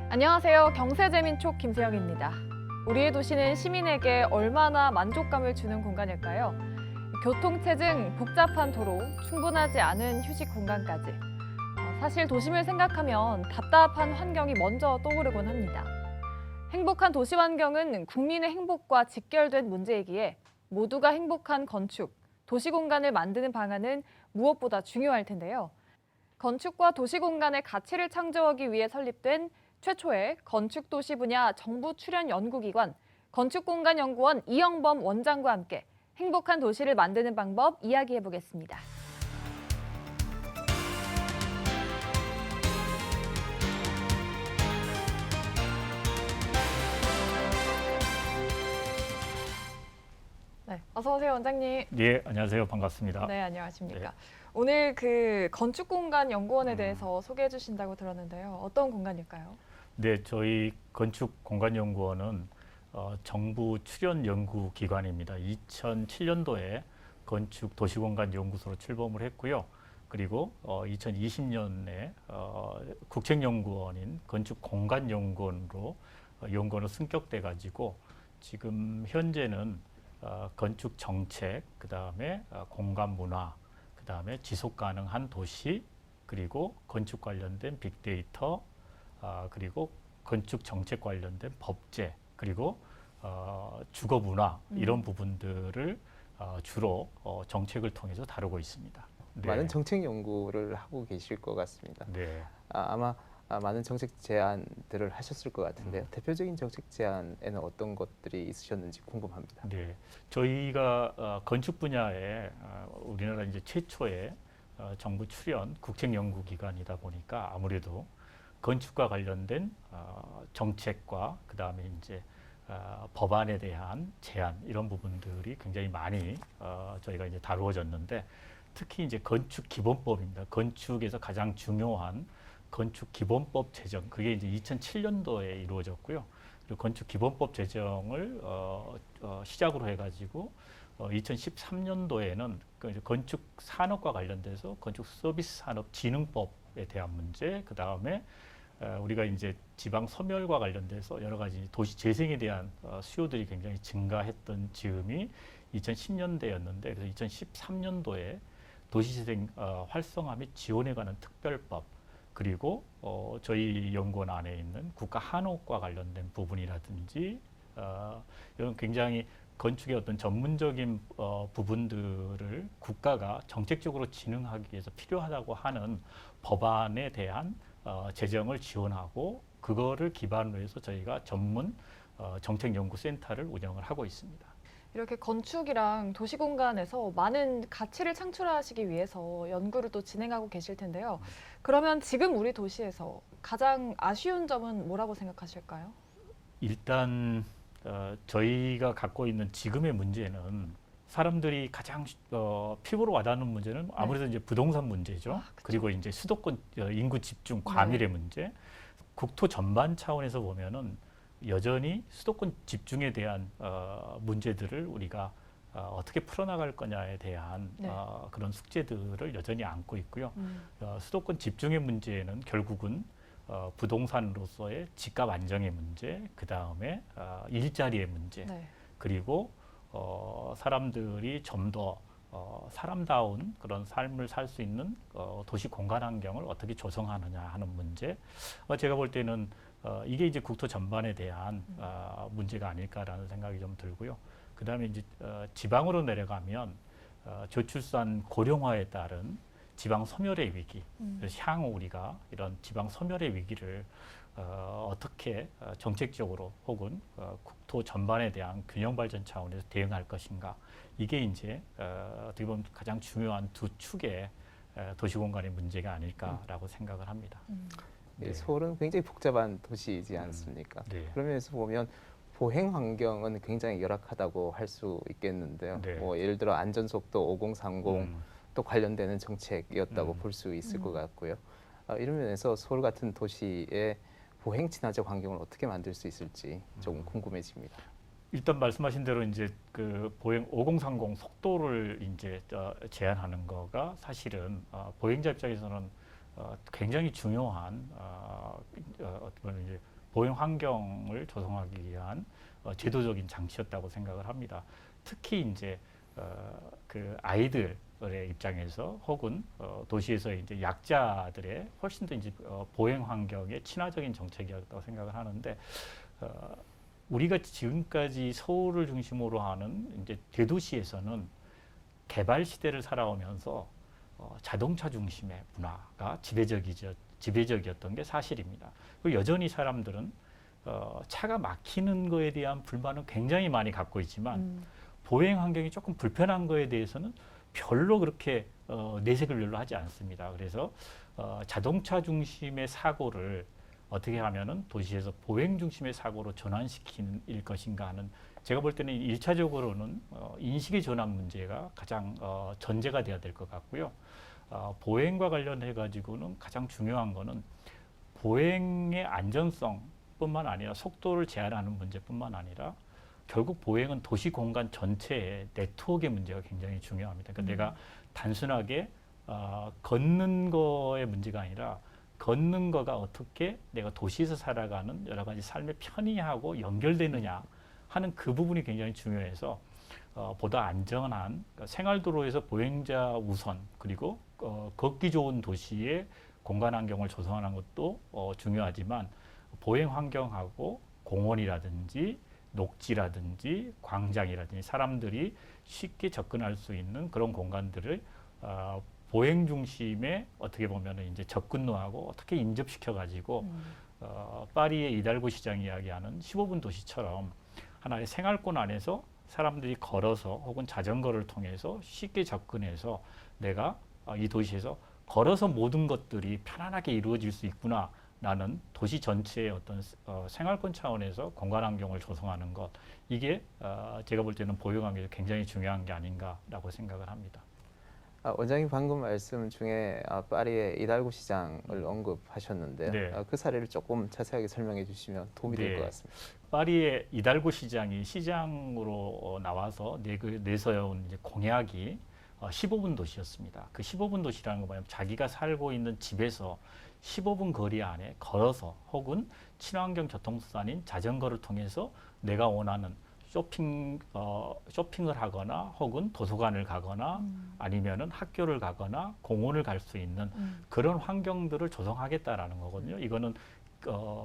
안녕하세요. 경세재민촉 김세영입니다. 우리의 도시는 시민에게 얼마나 만족감을 주는 공간일까요? 교통체증, 복잡한 도로, 충분하지 않은 휴식 공간까지. 사실 도심을 생각하면 답답한 환경이 먼저 떠오르곤 합니다. 행복한 도시 환경은 국민의 행복과 직결된 문제이기에 모두가 행복한 건축, 도시 공간을 만드는 방안은 무엇보다 중요할 텐데요. 건축과 도시 공간의 가치를 창조하기 위해 설립된 최초의 건축도시 분야 정부 출연 연구기관 건축공간연구원 이영범 원장과 함께 행복한 도시를 만드는 방법 이야기해 보겠습니다. 네, 어서 오세요, 원장님. 예, 안녕하세요. 반갑습니다. 네, 안녕하십니까. 네. 오늘 그 건축공간연구원에 대해서 소개해 주신다고 들었는데요. 어떤 공간일까요? 네, 저희 건축공간연구원은 정부 출연 연구기관입니다. 2007년도에 건축도시공간연구소로 출범을 했고요. 그리고 2020년에 국책연구원인 건축공간연구원으로 연구원으로 승격돼 가지고 지금 현재는 건축 정책, 그다음에 공간 문화, 그다음에 지속 가능한 도시, 그리고 건축 관련된 빅데이터, 그리고 건축 정책 관련된 법제, 그리고 주거 문화 이런 부분들을 주로 정책을 통해서 다루고 있습니다. 네. 많은 정책 연구를 하고 계실 것 같습니다. 네. 아마 많은 정책 제안들을 하셨을 것 같은데요. 대표적인 정책 제안에는 어떤 것들이 있으셨는지 궁금합니다. 네, 저희가 건축 분야에 우리나라 이제 최초의 정부 출연 국책 연구기관이다 보니까 아무래도 건축과 관련된 정책과 그다음에 이제 법안에 대한 제안 이런 부분들이 굉장히 많이 저희가 이제 다루어졌는데 특히 이제 건축 기본법입니다. 건축에서 가장 중요한 건축 기본법 제정 그게 이제 2007년도에 이루어졌고요. 그리고 건축 기본법 제정을 시작으로 해가지고 2013년도에는 건축 산업과 관련돼서 건축 서비스 산업 진흥법에 대한 문제, 그 다음에 우리가 이제 지방 소멸과 관련돼서 여러 가지 도시 재생에 대한 수요들이 굉장히 증가했던 즈음이 2010년대였는데 그래서 2013년도에 도시재생 활성화 및 지원에 관한 특별법 그리고 저희 연구원 안에 있는 국가 한옥과 관련된 부분이라든지 이런 굉장히 건축의 어떤 전문적인 부분들을 국가가 정책적으로 진흥하기 위해서 필요하다고 하는 법안에 대한 재정을 지원하고 그거를 기반으로 해서 저희가 전문 정책연구센터를 운영을 하고 있습니다. 이렇게 건축이랑 도시공간에서 많은 가치를 창출하시기 위해서 연구를 또 진행하고 계실 텐데요. 그러면 지금 우리 도시에서 가장 아쉬운 점은 뭐라고 생각하실까요? 일단 저희가 갖고 있는 지금의 문제는 사람들이 가장 피부로 와닿는 문제는 아무래도 이제 부동산 문제죠. 그리고 이제 수도권 인구 집중 과밀의 문제. 국토 전반 차원에서 보면은 여전히 수도권 집중에 대한 문제들을 우리가 어떻게 풀어나갈 거냐에 대한 그런 숙제들을 여전히 안고 있고요. 수도권 집중의 문제는 결국은 부동산으로서의 집값 안정의 문제, 그 다음에 일자리의 문제, 그리고 제사람들이 좀 더 사람다운 그런 삶을 살 수 있는 도시 공간 환경을 어떻게 조성하느냐 하는 문제. 제가 볼 때는 이게 이제 국토 전반에 대한 문제가 아닐까라는 생각이 좀 들고요. 그 다음에 이제 지방으로 내려가면 저출산 고령화에 따른 지방 소멸의 위기. 그래서 향후 우리가 이런 지방 소멸의 위기를 어떻게 정책적으로 혹은 국토 전반에 대한 균형 발전 차원에서 대응할 것인가. 이게 이제 어떻게 보면 가장 중요한 두 축의 도시공간의 문제가 아닐까라고 생각을 합니다. 네. 서울은 굉장히 복잡한 도시이지 않습니까? 네. 그런 면에서 보면 보행 환경은 굉장히 열악하다고 할 수 있겠는데요. 네. 뭐 예를 들어 안전속도 5030 또 관련되는 정책이었다고 볼 수 있을 것 같고요. 이런 면에서 서울 같은 도시의 보행 친화적 환경을 어떻게 만들 수 있을지 조금 궁금해집니다. 일단 말씀하신 대로 이제 그 보행 5030 속도를 이제 제한하는 거가 사실은 보행자 입장에서는 굉장히 중요한 어떤 이제 보행 환경을 조성하기 위한 제도적인 장치였다고 생각을 합니다. 특히 이제 그 아이들의 입장에서 혹은 도시에서 이제 약자들의 훨씬 더 이제 보행 환경에 친화적인 정책이었다고 생각을 하는데 우리가 지금까지 서울을 중심으로 하는 이제 대도시에서는 개발 시대를 살아오면서 자동차 중심의 문화가 지배적이었던 게 사실입니다. 그리고 여전히 사람들은 차가 막히는 거에 대한 불만은 굉장히 많이 갖고 있지만 보행 환경이 조금 불편한 거에 대해서는 별로 그렇게 내색을 별로 하지 않습니다. 그래서 자동차 중심의 사고를 어떻게 하면은 도시에서 보행 중심의 사고로 전환시킬 것인가 하는 제가 볼 때는 일차적으로는 인식의 전환 문제가 가장 전제가 돼야 될 것 같고요. 보행과 관련해 가지고는 가장 중요한 거는 보행의 안전성뿐만 아니라 속도를 제한하는 문제뿐만 아니라 결국 보행은 도시 공간 전체의 네트워크의 문제가 굉장히 중요합니다. 그러니까 내가 단순하게 걷는 거의 문제가 아니라 걷는 거가 어떻게 내가 도시에서 살아가는 여러 가지 삶의 편의하고 연결되느냐 하는 그 부분이 굉장히 중요해서 보다 안전한 생활도로에서 보행자 우선 그리고 걷기 좋은 도시의 공간 환경을 조성하는 것도 중요하지만 보행 환경하고 공원이라든지 녹지라든지 광장이라든지 사람들이 쉽게 접근할 수 있는 그런 공간들을 보행 중심의 어떻게 보면은 이제 접근로하고 어떻게 인접시켜 가지고 파리의 이달고 시장 이야기하는 15분 도시처럼 하나의 생활권 안에서 사람들이 걸어서 혹은 자전거를 통해서 쉽게 접근해서 내가 이 도시에서 걸어서 모든 것들이 편안하게 이루어질 수 있구나라는 도시 전체의 어떤 생활권 차원에서 공간 환경을 조성하는 것 이게 제가 볼 때는 보행 환경에서 굉장히 중요한 게 아닌가라고 생각을 합니다. 원장님 방금 말씀 중에 파리의 이달고 시장을 언급하셨는데요. 네. 그 사례를 조금 자세하게 설명해 주시면 도움이 될 것 네. 같습니다. 파리의 이달고 시장이 시장으로 나와서 내세운 이제 공약이 15분 도시였습니다. 그 15분 도시라는 거 뭐냐면 자기가 살고 있는 집에서 15분 거리 안에 걸어서 혹은 친환경 교통수단인 자전거를 통해서 내가 원하는 쇼핑을 하거나 혹은 도서관을 가거나 아니면은 학교를 가거나 공원을 갈 수 있는 그런 환경들을 조성하겠다라는 거거든요. 이거는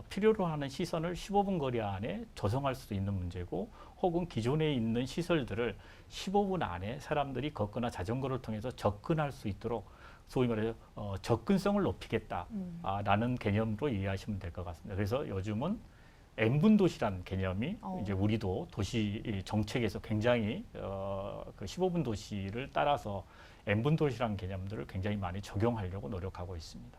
필요로 하는 시선을 15분 거리 안에 조성할 수 있는 문제고 혹은 기존에 있는 시설들을 15분 안에 사람들이 걷거나 자전거를 통해서 접근할 수 있도록 소위 말해서 접근성을 높이겠다라는 개념으로 이해하시면 될 것 같습니다. 그래서 요즘은 N분 도시라는 개념이 이제 우리도 도시 정책에서 굉장히 그 15분 도시를 따라서 N분 도시라는 개념들을 굉장히 많이 적용하려고 노력하고 있습니다.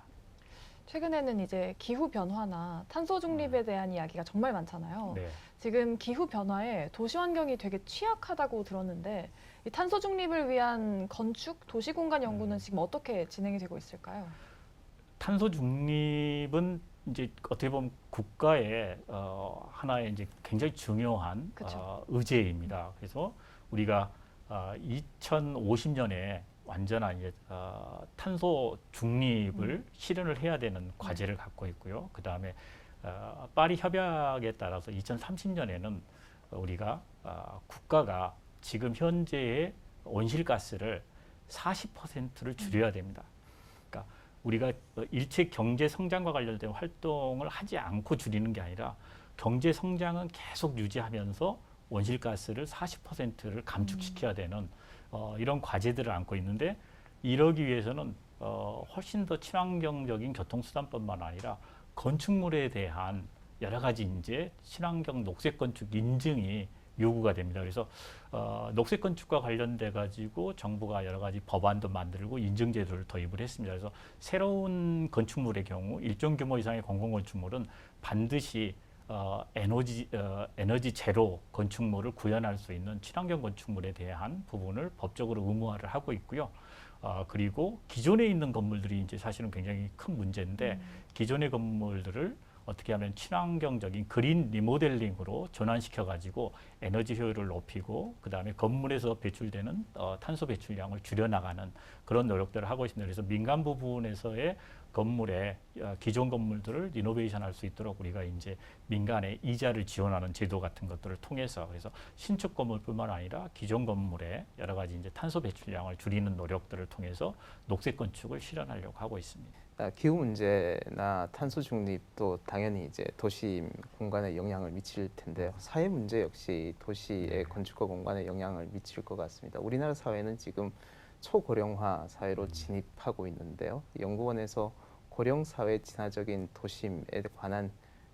최근에는 이제 기후 변화나 탄소 중립에 대한 이야기가 정말 많잖아요. 네. 지금 기후 변화에 도시 환경이 되게 취약하다고 들었는데 이 탄소 중립을 위한 건축, 도시 공간 연구는 지금 어떻게 진행이 되고 있을까요? 탄소 중립은 이제 어떻게 보면 국가의 하나의 이제 굉장히 중요한 의제입니다. 그래서 우리가 2050년에 완전한 이제 탄소 중립을 실현을 해야 되는 과제를 갖고 있고요. 그 다음에 파리 협약에 따라서 2030년에는 우리가 국가가 지금 현재의 온실가스를 40%를 줄여야 됩니다. 그러니까 우리가 일체 경제 성장과 관련된 활동을 하지 않고 줄이는 게 아니라 경제 성장은 계속 유지하면서 온실가스를 40%를 감축시켜야 되는 이런 과제들을 안고 있는데 이러기 위해서는 훨씬 더 친환경적인 교통수단뿐만 아니라 건축물에 대한 여러 가지 이제 친환경 녹색 건축 인증이 요구가 됩니다. 그래서 녹색 건축과 관련돼 가지고 정부가 여러 가지 법안도 만들고 인증 제도를 도입을 했습니다. 그래서 새로운 건축물의 경우 일정 규모 이상의 공공건축물은 반드시 에너지 제로 건축물을 구현할 수 있는 친환경 건축물에 대한 부분을 법적으로 의무화를 하고 있고요. 그리고 기존에 있는 건물들이 이제 사실은 굉장히 큰 문제인데 기존의 건물들을 어떻게 하면 친환경적인 그린 리모델링으로 전환시켜 가지고 에너지 효율을 높이고 그다음에 건물에서 배출되는 탄소 배출량을 줄여나가는 그런 노력들을 하고 있습니다. 그래서 민간 부분에서의 건물에 기존 건물들을 리노베이션할 수 있도록 우리가 이제 민간에 이자를 지원하는 제도 같은 것들을 통해서 그래서 신축 건물뿐만 아니라 기존 건물에 여러 가지 이제 탄소 배출량을 줄이는 노력들을 통해서 녹색 건축을 실현하려고 하고 있습니다. 기후 문제나 탄소 중립도 당연히 이제 도시 공간에 영향을 미칠 텐데요. 사회 문제 역시 도시의 건축과 공간에 영향을 미칠 것 같습니다. 우리나라 사회는 지금 초고령화 사회로 진입하고 있는데요. 연구원에서 고령 사회 진화적인 도심에 관한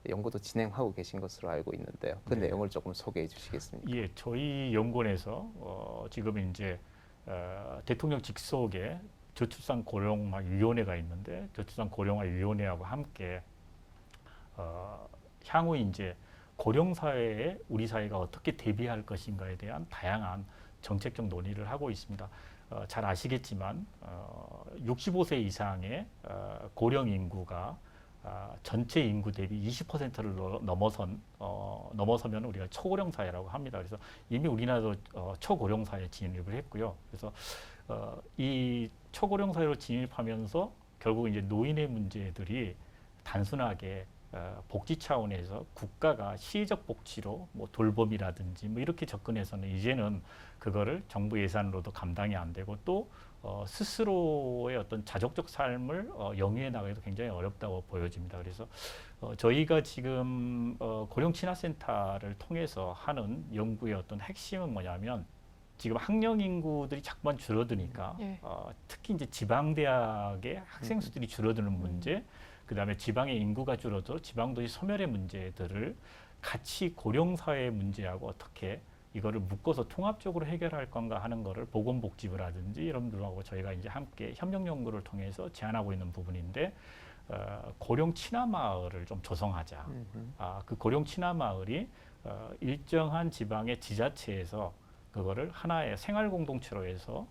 연구도 진행하고 계신 것으로 알고 있는데요. 그 네. 내용을 조금 소개해 주시겠습니까? 예, 저희 연구원에서 지금 이제 대통령 직속에 저출산 고령화 위원회가 있는데 저출산 고령화 위원회하고 함께 향후 이제 고령 사회에 우리 사회가 어떻게 대비할 것인가에 대한 다양한 정책적 논의를 하고 있습니다. 잘 아시겠지만 65세 이상의 고령 인구가 전체 인구 대비 20%를 넘어서면 우리가 초고령 사회라고 합니다. 그래서 이미 우리나라도 초고령 사회에 진입을 했고요. 그래서 이 초고령 사회로 진입하면서 결국 이제 노인의 문제들이 단순하게 복지 차원에서 국가가 시의적 복지로 뭐 돌봄이라든지 뭐 이렇게 접근해서는 이제는 그거를 정부 예산으로도 감당이 안 되고 또 스스로의 어떤 자족적 삶을 영위해 나가기도 굉장히 어렵다고 보여집니다. 그래서 저희가 지금 고령 친화센터를 통해서 하는 연구의 어떤 핵심은 뭐냐면 지금 학령 인구들이 자꾸만 줄어드니까 예. 특히 이제 지방 대학의 학생 수들이 줄어드는 문제, 그다음에 지방의 인구가 줄어도 지방도시 소멸의 문제들을 같이 고령 사회의 문제하고 어떻게 이거를 묶어서 통합적으로 해결할 건가 하는 거를 보건복지부라든지 이런 분들하고 저희가 이제 함께 협력 연구를 통해서 제안하고 있는 부분인데 고령 친화 마을을 좀 조성하자. 그 고령 친화 마을이 일정한 지방의 지자체에서 그거를 하나의 생활 공동체로 해서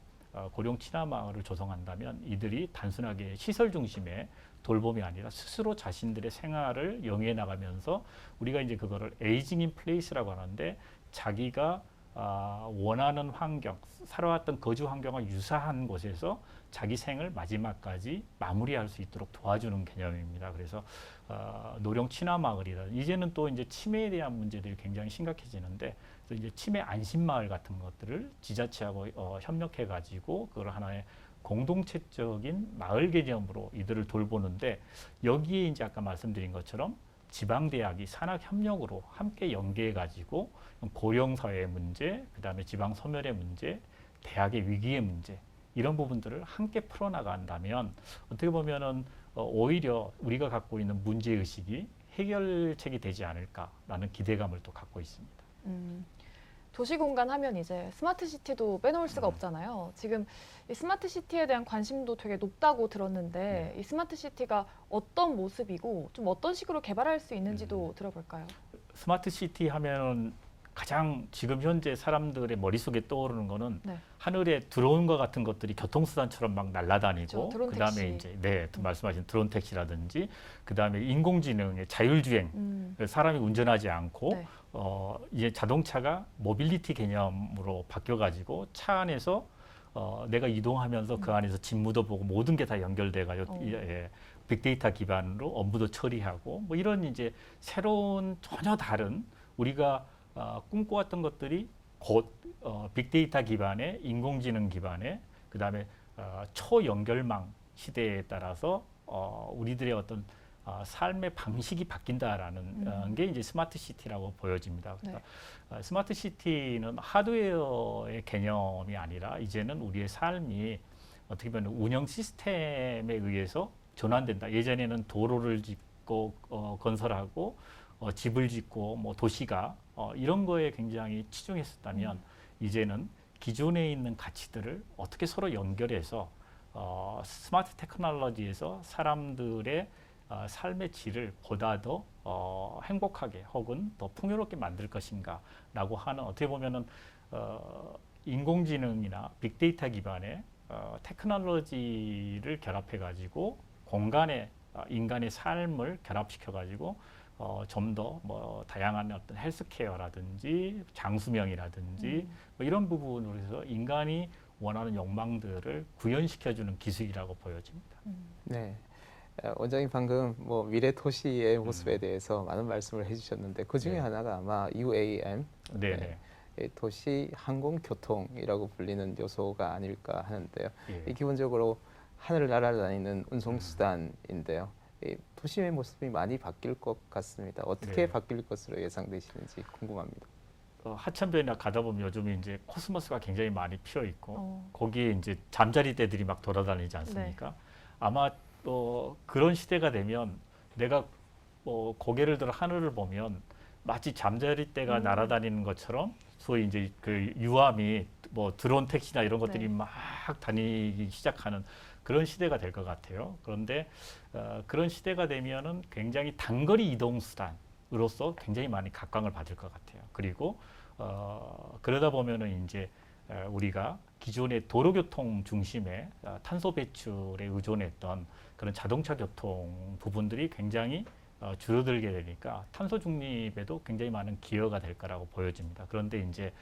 고령 친화 마을을 조성한다면 이들이 단순하게 시설 중심의 돌봄이 아니라 스스로 자신들의 생활을 영위해 나가면서 우리가 이제 그거를 에이징 인 플레이스라고 하는데 자기가 원하는 환경, 살아왔던 거주 환경과 유사한 곳에서 자기 생을 마지막까지 마무리할 수 있도록 도와주는 개념입니다. 그래서 노령 친화 마을이라 이제는 또 이제 치매에 대한 문제들이 굉장히 심각해지는데 그래서 이제 치매 안심 마을 같은 것들을 지자체하고 협력해 가지고 그걸 하나의 공동체적인 마을 개념으로 이들을 돌보는데 여기에 이제 아까 말씀드린 것처럼 지방대학이 산학협력으로 함께 연계해 가지고 고령 사회의 문제, 그다음에 지방 소멸의 문제, 대학의 위기의 문제 이런 부분들을 함께 풀어나간다면 어떻게 보면은 오히려 우리가 갖고 있는 문제 의식이 해결책이 되지 않을까라는 기대감을 또 갖고 있습니다. 도시 공간 하면 이제 스마트 시티도 빼놓을 수가 없잖아요. 지금 이 스마트 시티에 대한 관심도 되게 높다고 들었는데 이 스마트 시티가 어떤 모습이고 좀 어떤 식으로 개발할 수 있는지도 들어볼까요? 스마트 시티 하면은 가장 지금 현재 사람들의 머릿속에 떠오르는 거는 네. 하늘에 드론과 같은 것들이 교통수단처럼 막 날아다니고 그렇죠. 드론 그다음에 택시. 이제 네, 말씀하신 드론 택시라든지 그다음에 인공지능의 자율주행 사람이 운전하지 않고 네. 이제 자동차가 모빌리티 개념으로 바뀌어 가지고 차 안에서 내가 이동하면서 그 안에서 직무도 보고 모든 게 다 연결돼 가지고 빅데이터 기반으로 업무도 처리하고 뭐 이런 이제 새로운 전혀 다른 우리가 꿈꿔왔던 것들이 곧 빅데이터 기반의 인공지능 기반의 그다음에 초연결망 시대에 따라서 우리들의 어떤 삶의 방식이 바뀐다라는 게 이제 스마트 시티라고 보여집니다. 그러니까 스마트 시티는 하드웨어의 개념이 아니라 이제는 우리의 삶이 어떻게 보면 운영 시스템에 의해서 전환된다. 예전에는 도로를 짓고 건설하고 집을 짓고 뭐 도시가 이런 거에 굉장히 치중했었다면 이제는 기존에 있는 가치들을 어떻게 서로 연결해서 스마트 테크놀로지에서 사람들의 삶의 질을 보다 더 행복하게 혹은 더 풍요롭게 만들 것인가라고 하는 어떻게 보면은 인공지능이나 빅데이터 기반의 테크놀로지를 결합해 가지고 공간의 인간의 삶을 결합시켜 가지고 좀 더 뭐 다양한 어떤 헬스케어라든지 장수명이라든지 뭐 이런 부분으로 해서 인간이 원하는 욕망들을 구현시켜주는 기술이라고 보여집니다. 네. 원장님 방금 뭐 미래 도시의 모습에 대해서 많은 말씀을 해주셨는데 그 중에 네. 하나가 아마 UAM, 네네. 도시 항공교통이라고 불리는 요소가 아닐까 하는데요. 예. 이 기본적으로 하늘을 날아다니는 운송수단인데요. 이 도시의 모습이 많이 바뀔 것 같습니다. 어떻게 네. 바뀔 것으로 예상되시는지 궁금합니다. 하천변이나 가다 보면 요즘에 이제 코스모스가 굉장히 많이 피어 있고 어. 거기에 이제 잠자리떼들이 막 돌아다니지 않습니까? 아마 그런 시대가 되면 내가 고개를 들어 하늘을 보면 마치 잠자리떼가 날아다니는 것처럼 소위 이제 그 유암이 뭐 드론 택시나 이런 것들이 네. 막 다니기 시작하는 그런 시대가 될 것 같아요. 그런데 그런 시대가 되면은 굉장히 단거리 이동 수단으로서 굉장히 많이 각광을 받을 것 같아요. 그리고 그러다 보면은 이제 우리가 기존의 도로교통 중심의 탄소 배출에 의존했던 그런 자동차 교통 부분들이 굉장히 줄어들게 되니까 탄소 중립에도 굉장히 많은 기여가 될 거라고 보여집니다. 그런데 이제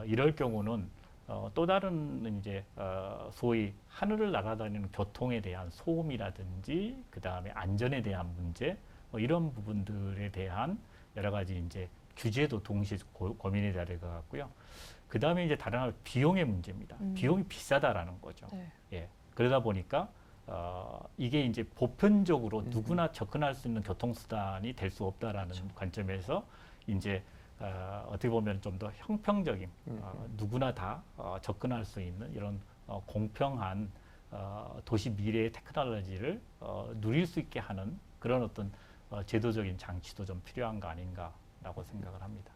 이럴 경우는 또 다른 이제 소위 하늘을 날아다니는 교통에 대한 소음이라든지 그 다음에 안전에 대한 문제 뭐 이런 부분들에 대한 여러 가지 이제 규제도 동시에 고민이 돼야 될 것 같고요. 그 다음에 이제 다른 하나 비용의 문제입니다. 비용이 비싸다라는 거죠. 네. 예. 그러다 보니까 이게 이제 보편적으로 누구나 접근할 수 있는 교통수단이 될 수 없다라는 관점에서 이제 어떻게 보면 좀 더 형평적인 누구나 다 접근할 수 있는 이런 공평한 도시 미래의 테크놀로지를 누릴 수 있게 하는 그런 어떤 제도적인 장치도 좀 필요한 거 아닌가라고 생각을 합니다.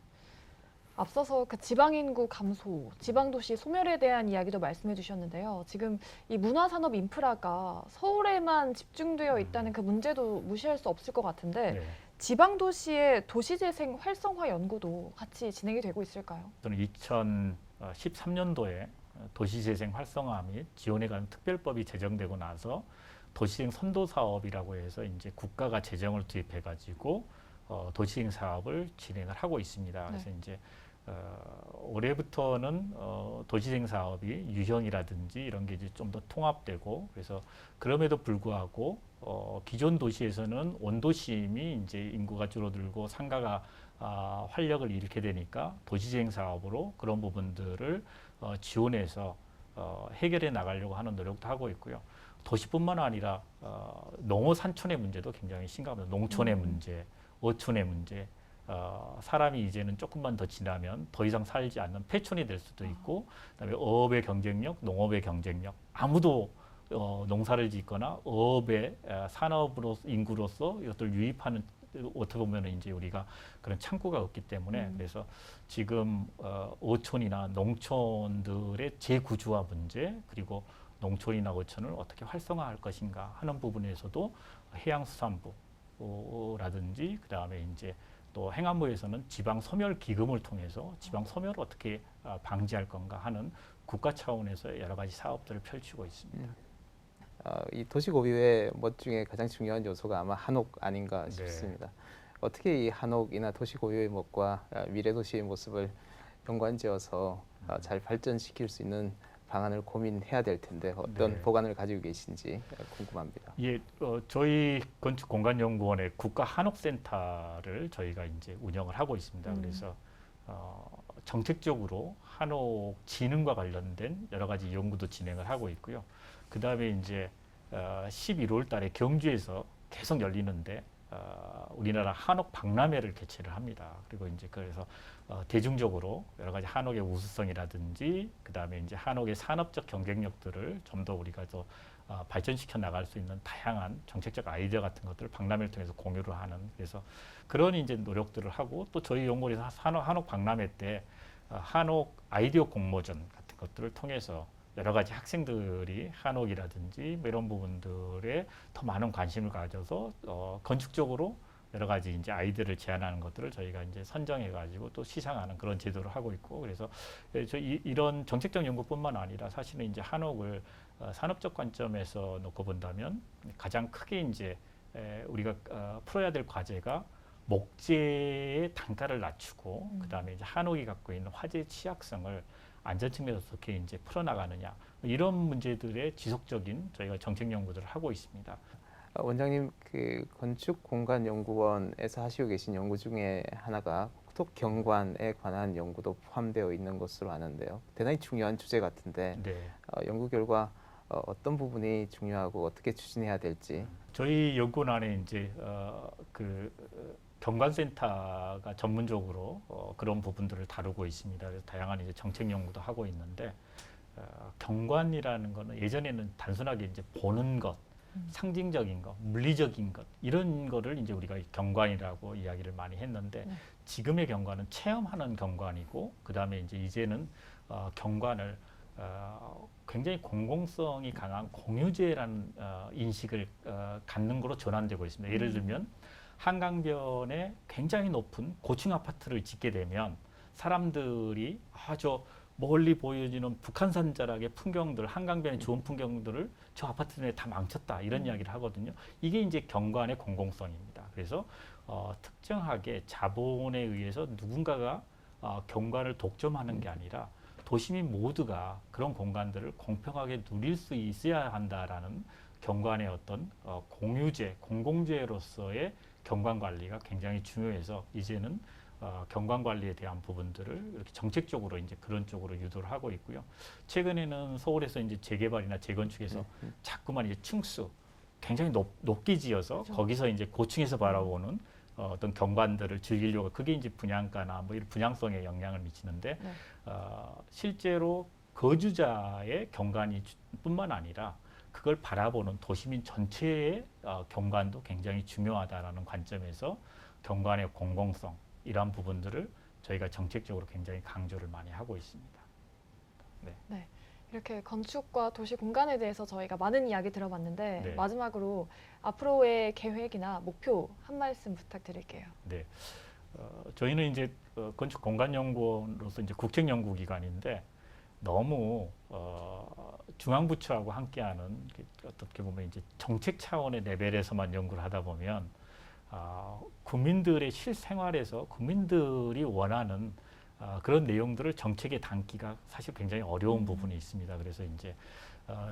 앞서서 그 지방 인구 감소, 지방 도시 소멸에 대한 이야기도 말씀해 주셨는데요. 지금 이 문화산업 인프라가 서울에만 집중되어 있다는 그 문제도 무시할 수 없을 것 같은데 네. 지방 도시의 도시재생 활성화 연구도 같이 진행이 되고 있을까요? 저는 2013년도에 도시재생 활성화 및 지원에 관한 특별법이 제정되고 나서 도시재생 선도 사업이라고 해서 이제 국가가 재정을 투입해 가지고 도시재생 사업을 진행을 하고 있습니다. 그래서 이제 올해부터는 도시재생 사업이 유형이라든지 이런 게 이제 좀 더 통합되고 그래서 그럼에도 불구하고 기존 도시에서는 원도심이 이제 인구가 줄어들고 상가가 활력을 잃게 되니까 도시재생 사업으로 그런 부분들을 지원해서 해결해 나가려고 하는 노력도 하고 있고요. 도시뿐만 아니라 농어 산촌의 문제도 굉장히 심각합니다. 농촌의 문제, 어촌의 문제, 사람이 이제는 조금만 더 지나면 더 이상 살지 않는 폐촌이 될 수도 있고, 그다음에 어업의 경쟁력, 농업의 경쟁력, 아무도 농사를 짓거나 어업의 산업으로 인구로서 이것들 유입하는 어떻게 보면 이제 우리가 그런 창구가 없기 때문에 그래서 지금 어촌이나 농촌들의 재구조화 문제 그리고 농촌이나 어촌을 어떻게 활성화할 것인가 하는 부분에서도 해양수산부라든지 그 다음에 이제 또 행안부에서는 지방 소멸 기금을 통해서 지방 소멸을 어떻게 방지할 건가 하는 국가 차원에서 여러 가지 사업들을 펼치고 있습니다. 이 도시고유의 멋 중에 가장 중요한 요소가 아마 한옥 아닌가 네. 싶습니다. 어떻게 이 한옥이나 도시고유의 멋과 미래 도시의 모습을 연관지어서 잘 발전시킬 수 있는 방안을 고민해야 될 텐데 어떤 네. 보관을 가지고 계신지 궁금합니다. 예, 저희 건축공간연구원의 국가 한옥센터를 저희가 이제 운영을 하고 있습니다. 그래서 정책적으로 한옥 진흥과 관련된 여러 가지 연구도 진행을 하고 있고요. 그 다음에 이제 11월 달에 경주에서 계속 열리는데 우리나라 한옥 박람회를 개최를 합니다. 그리고 이제 그래서 대중적으로 여러 가지 한옥의 우수성이라든지 그 다음에 이제 한옥의 산업적 경쟁력들을 좀 더 우리가 더 발전시켜 나갈 수 있는 다양한 정책적 아이디어 같은 것들을 박람회를 통해서 공유를 하는 그래서 그런 이제 노력들을 하고 또 저희 연구원에서 한옥 박람회 때 한옥 아이디어 공모전 같은 것들을 통해서 여러 가지 학생들이 한옥이라든지 뭐 이런 부분들에 더 많은 관심을 가져서 건축적으로 여러 가지 이제 아이디어를 제안하는 것들을 저희가 이제 선정해 가지고 또 시상하는 그런 제도를 하고 있고 그래서 이런 정책적 연구뿐만 아니라 사실은 이제 한옥을 산업적 관점에서 놓고 본다면 가장 크게 이제 우리가 풀어야 될 과제가 목재의 단가를 낮추고 그다음에 이제 한옥이 갖고 있는 화재 취약성을 안전 측면에서 어떻게 이제 풀어나가느냐 이런 문제들의 지속적인 저희가 정책 연구들을 하고 있습니다. 원장님 그 건축공간연구원에서 하시고 계신 연구 중에 하나가 국토 경관에 관한 연구도 포함되어 있는 것으로 아는데요. 대단히 중요한 주제 같은데 네. 연구 결과 어떤 부분이 중요하고 어떻게 추진해야 될지. 저희 연구원 안에 이제 경관센터가 전문적으로 그런 부분들을 다루고 있습니다. 그래서 다양한 이제 정책 연구도 하고 있는데 경관이라는 거는 예전에는 단순하게 이제 보는 것, 상징적인 것, 물리적인 것 이런 거를 이제 우리가 경관이라고 이야기를 많이 했는데 지금의 경관은 체험하는 경관이고 그다음에 이제는 경관을 굉장히 공공성이 강한 공유재라는 인식을 갖는 거로 전환되고 있습니다. 예를 들면 한강변에 굉장히 높은 고층 아파트를 짓게 되면 사람들이 저 멀리 보여지는 북한산 자락의 풍경들, 한강변의 좋은 풍경들을 저 아파트 내에 다 망쳤다 이런 이야기를 하거든요. 이게 이제 경관의 공공성입니다. 그래서 특정하게 자본에 의해서 누군가가 경관을 독점하는 게 아니라 도시민 모두가 그런 공간들을 공평하게 누릴 수 있어야 한다라는 경관의 어떤 공유재, 공공재로서의 경관 관리가 굉장히 중요해서 이제는 경관 관리에 대한 부분들을 이렇게 정책적으로 이제 그런 쪽으로 유도를 하고 있고요. 최근에는 서울에서 이제 재개발이나 재건축에서 자꾸만 이제 층수 굉장히 높게 지어서 그렇죠. 거기서 이제 고층에서 바라보는 어떤 경관들을 즐기려고 그게 이제 분양가나 뭐 이런 분양성에 영향을 미치는데 네. 실제로 거주자의 경관이 뿐만 아니라 그걸 바라보는 도시민 전체의 경관도 굉장히 중요하다라는 관점에서 경관의 공공성 이러한 부분들을 저희가 정책적으로 굉장히 강조를 많이 하고 있습니다. 네. 이렇게 건축과 도시 공간에 대해서 저희가 많은 이야기 들어봤는데 네. 마지막으로 앞으로의 계획이나 목표 한 말씀 부탁드릴게요. 네, 저희는 이제 건축공간연구원으로서 이제 국책연구기관인데 너무 중앙부처하고 함께하는 어떻게 보면 이제 정책 차원의 레벨에서만 연구를 하다 보면 국민들의 실생활에서 국민들이 원하는 그런 내용들을 정책에 담기가 사실 굉장히 어려운 부분이 있습니다. 그래서 이제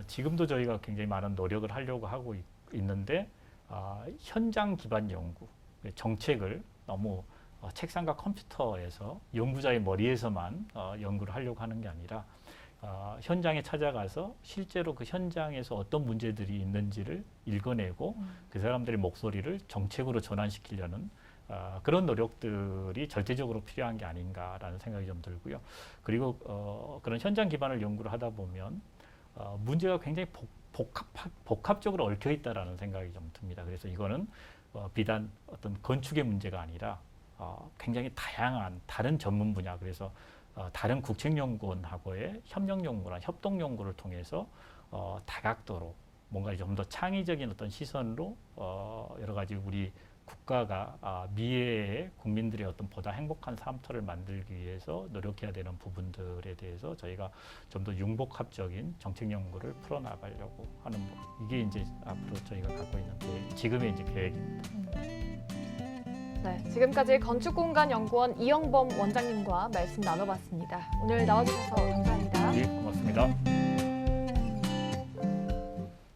지금도 저희가 굉장히 많은 노력을 하려고 하고 있는데 현장 기반 연구, 정책을 너무 책상과 컴퓨터에서 연구자의 머리에서만 연구를 하려고 하는 게 아니라 현장에 찾아가서 실제로 그 현장에서 어떤 문제들이 있는지를 읽어내고 그 사람들의 목소리를 정책으로 전환시키려는 그런 노력들이 절대적으로 필요한 게 아닌가라는 생각이 좀 들고요. 그리고 그런 현장 기반을 연구를 하다 보면 문제가 굉장히 복합적으로 얽혀 있다라는 생각이 좀 듭니다. 그래서 이거는 비단 어떤 건축의 문제가 아니라 굉장히 다양한 다른 전문 분야, 그래서 다른 국책연구원하고의 협력연구나 협동연구를 통해서 다각도로 뭔가 좀 더 창의적인 어떤 시선으로 여러 가지 우리 국가가 미래의 국민들의 어떤 보다 행복한 삶터를 만들기 위해서 노력해야 되는 부분들에 대해서 저희가 좀 더 융복합적인 정책 연구를 풀어나가려고 하는 이게 이제 앞으로 저희가 갖고 있는 지금의 이제 계획입니다. 네, 지금까지 건축공간연구원 이영범 원장님과 말씀 나눠봤습니다. 오늘 나와주셔서 감사합니다. 예, 고맙습니다.